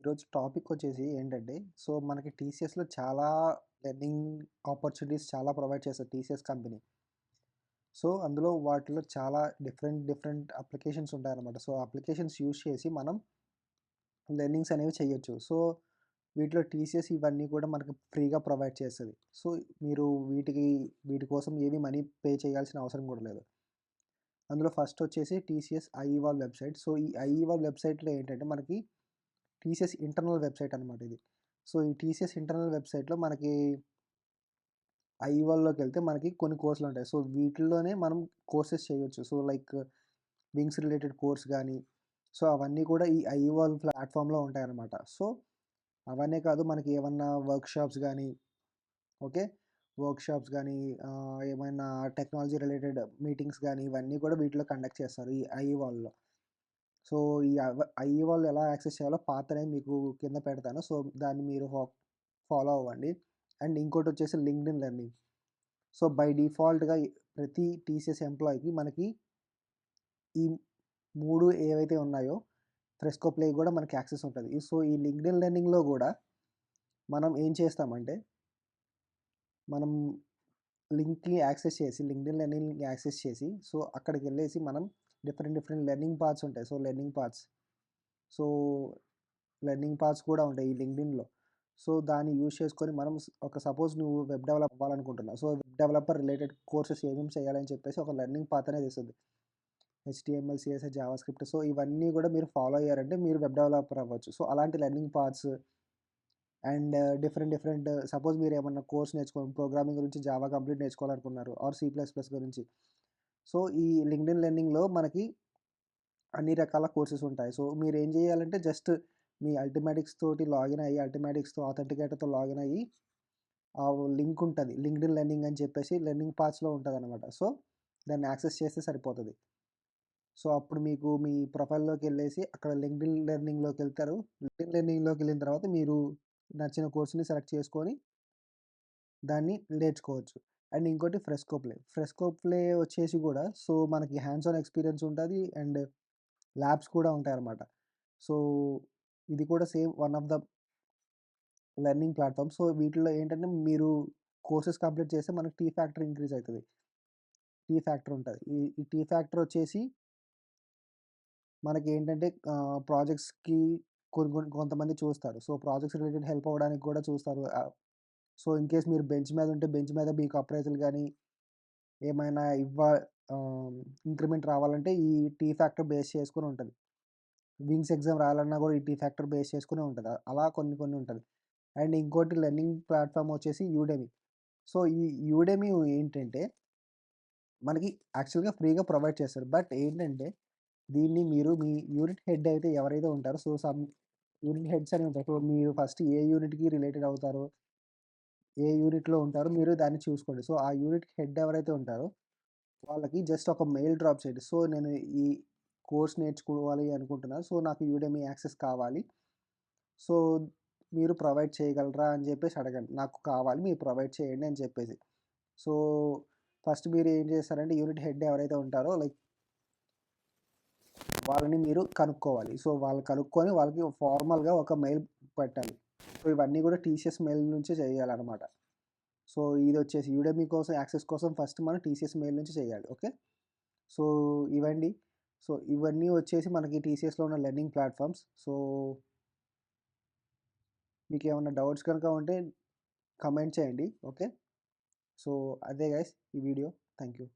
ఈరోజు టాపిక్ వచ్చేసి ఏంటంటే, సో, మనకి టీసీఎస్‌లో చాలా లెర్నింగ్ ఆపర్చునిటీస్ చాలా ప్రొవైడ్ చేస్తది టీసీఎస్ కంపెనీ. సో, అందులో వాటిలో చాలా డిఫరెంట్ అప్లికేషన్స్ ఉంటాయన్నమాట. సో, అప్లికేషన్స్ యూజ్ చేసి మనం లెర్నింగ్స్ అనేవి చేయొచ్చు. సో, వీటిలో టీసీఎస్ ఇవన్నీ కూడా మనకు ఫ్రీగా ప్రొవైడ్ చేస్తది. సో, మీరు వీటి కోసం ఏమి మనీ పే చేయాల్సిన అవసరం కూడా లేదు. అందులో ఫస్ట్ వచ్చేసి టీసీఎస్ ఐఈవాల్ వెబ్‌సైట్. సో, ఈ ఐఈవాల్ వెబ్‌సైట్‌లో ఏంటంటే మనకి టీసీఎస్ ఇంటర్నల్ వెబ్‌సైట్ అనమాట ఇది. సో, ఈ టీసీఎస్ ఇంటర్నల్ వెబ్‌సైట్‌లో మనకి ఐఈవాల్‌లోకెళ్తే మనకి కొన్ని కోర్సులుంటాయి. సో, వీటిల్లోనే మనం కోర్సెస్ చేయొచ్చు. So, like wings related course గానీ, సో, అవన్నీ కూడా ఈ ఐఈవాల్ ప్లాట్‌ఫామ్‌లో ఉంటాయనమాట. సో, అవనే కాదు మనకి ఏమన్నా వర్క్‌షాప్స్ గానీ, ఓకే. వర్క్‌షాప్స్ గానీ, ఏమైనా టెక్నాలజీ రిలేటెడ్ మీటింగ్స్ గానీ, ఇవన్నీ కూడా వీటిలో కండక్ట్ చేస్తారు ఈ ఐఈవాల్‌లో. సో, ఈ ఐఈవాల్ ఎలా యాక్సెస్ చేయాలో పాతనే మీకు కింద పెడతాను. సో, దాన్ని మీరు ఫాలో అవ్వండి. అండ్ ఇంకోటొచ్చేసి లింక్డ్ఇన్ లెర్నింగ్. సో, బై డిఫాల్ట్‌గా ప్రతి టీసీఎస్ ఎంప్లాయ్‌కి మనకి ఈ 3 ఏవైతే ఉన్నాయో ఫ్రెస్కో ప్లే గూడా మనకి యాక్సెస్ ఉంటది. సో, ఈ లింక్డ్ఇన్ లెర్నింగ్‌లో గూడా మనం ఏం చేస్తామంటే, మనం లింక్‌ని యాక్సెస్ చేసి లింక్డ్ఇన్ లెర్నింగ్‌ని యాక్సెస్ చేసి, సో, అక్కడికెళ్ళేసి మనం డిఫరెంట్ లెర్నింగ్ పాత్స్ ఉంటాయి. So, learning paths. So, learning paths కూడా ఉంటాయి ఈ లింక్డ్ఇన్‌లో. సో, దాన్ని యూజ్ చేసుకొని మనం సపోజ్ నువ్వు వెబ్ డెవలప్ అవ్వాలనుకుంటున్నావు. So, web developer related courses ఏమేమి చేయాలని చెప్పేసి ఒక లెర్నింగ్ పాత్ అనేది ఇస్తది. HTML, CSS, JavaScript. సో, ఇవన్నీ కూడా మీరు ఫాలో అయ్యారంటే మీరు వెబ్ డెవలపర్ అవ్వచ్చు. సో, అలాంటి learning paths and different suppose మీరేమన్నా కోర్స్ ప్రోగ్రామింగ్ గురించి జావా కంప్లీట్ నేర్చుకోవాలనుకున్నారు ఆర్ సి ప్లస్ ప్లస్ గురించి. సో, ఈ లింక్డ్ఇన్ లెర్నింగ్‌లో మనకి అన్ని రకాల కోర్సెస్ ఉంటాయి. సో, మీరేం జేయాలంటే జస్ట్ మీ అల్టిమాటిక్స్ తోటి లాగిన్ అయ్యి, అల్టిమాటిక్స్‌తో ఆథెంటికేటర్‌తో లాగిన్ అయ్యి, ఆ లింక్ ఉంటది. లింక్డ్ఇన్ లెర్నింగ్ అని చెప్పేసి లెర్నింగ్ పాత్స్‌లో ఉంటదనమాట. సో, దాన్ని యాక్సెస్ చేస్తే సరిపోతది. సో, అప్పుడు మీకు మీ ప్రొఫైల్‌లోకెళ్ళేసి అక్కడ లింక్డ్ఇన్ లెర్నింగ్‌లోకెళ్తారు. లింక్డ్ఇన్ లెర్నింగ్‌లోకెళ్ళిన తర్వాత మీరు నచ్చిన కోర్స్‌ని సెలెక్ట్ చేసుకొని దాన్ని నేర్చుకోవచ్చు. అండ్ ఇంకోటి ఫ్రెస్కో ప్లే. ఫ్రెస్కో ప్లే వచ్చేసి గూడా సో, మనకి హ్యాండ్స్ ఆన్ ఎక్స్‌పీరియన్స్ ఉంటది. అండ్ ల్యాబ్స్ కూడా ఉంటాయన్నమాట. సో, ఇది కూడా same one of the learning platform. So, వీటిలో ఏంటంటే మీరు కోర్సెస్ కంప్లీట్ చేస్తే మనకు టీ ఫ్యాక్టర్ ఇంక్రీజ్ అయితది. టీ ఫ్యాక్టర్ ఉంటది. ఈ టీ ఫ్యాక్టర్ వచ్చేసి మనకేంటంటే ప్రాజెక్ట్స్‌కి కొంతమంది చూస్తారు. సో, ప్రాజెక్ట్స్ రిలేటెడ్ హెల్ప్ అవ్వడానికి కూడా చూస్తారు. సో, ఇన్ కేస్ మీరు బెంచ్ మీద ఉంటే బెంచ్ మీద మీకు అప్రైజల్ గాని, ఏమైనా ఆహ్, ఇంక్రిమెంట్ రావాలంటే ఈ టీ ఫ్యాక్టర్ బేస్ చేసుకొని ఉంటది. వింగ్స్ ఎగ్జామ్ రాయాలన్నా కూడా ఈ టీ ఫ్యాక్టర్ బేస్ చేసుకునే ఉంటది. అలా కొన్ని ఉంటది. అండ్ ఇంకోటి లెర్నింగ్ ప్లాట్‌ఫార్మ్ వచ్చేసి యూడెమీ. సో, ఈ యూడెమీ ఏంటంటే మనకి యాక్చువల్‌గా ఫ్రీగా ప్రొవైడ్ చేస్తారు. బట్ ఏంటంటే దీన్ని మీరు మీ యూనిట్ హెడ్ అయితే ఎవరైతే ఉంటారో సో, యూనిట్ హెడ్స్ అని ఉంటారు. సో, మీరు ఫస్ట్ ఏ యూనిట్‌కి రిలేటెడ్ అవుతారో, ఏ యూనిట్‌లో ఉంటారో మీరు దాన్ని చూసుకోండి. సో, ఆ యూనిట్‌కి హెడ్ ఎవరైతే ఉంటారో వాళ్ళకి జస్ట్ ఒక మెయిల్ డ్రాప్ చేయండి. సో, నేను ఈ కోర్స్ నేర్చుకోవాలి అనుకుంటున్నాను. సో, నాకు యూడెమీ యాక్సెస్ కావాలి. సో, మీరు ప్రొవైడ్ చేయగలరా అని చెప్పేసి అడగండి. నాకు కావాలి మీరు ప్రొవైడ్ చేయండి అని చెప్పేసి. సో, ఫస్ట్ మీరు ఏం చేస్తారంటే యూనిట్ హెడ్ ఎవరైతే ఉంటారో లైక్ వాళ్ళని మీరు కనుక్కోవాలి. సో, వాళ్ళు కనుక్కొని వాళ్ళకి ఫార్మల్‌గా ఒక మెయిల్ పెట్టాలి. సో, ఇవన్నీ కూడా టీసీఎస్ మెయిల్ నుంచే చేయాలనమాట. సో, ఇదొచ్చేసి యూడెమీ కోసం యాక్సెస్ కోసం ఫస్ట్ మనం టీసీఎస్ మెయిల్ నుంచి చేయాలి. ఓకే. సో, ఇవండి. సో, ఇవన్నీ వచ్చేసి మనకి టీసీఎస్‌లో ఉన్న లెర్నింగ్ ప్లాట్‌ఫార్మ్స్. సో, మీకేమన్నా డౌట్స్ కనుక ఉంటే కమెంట్ చేయండి. ఓకే. సో, అదే గైస్ ఈ వీడియో. Thank you.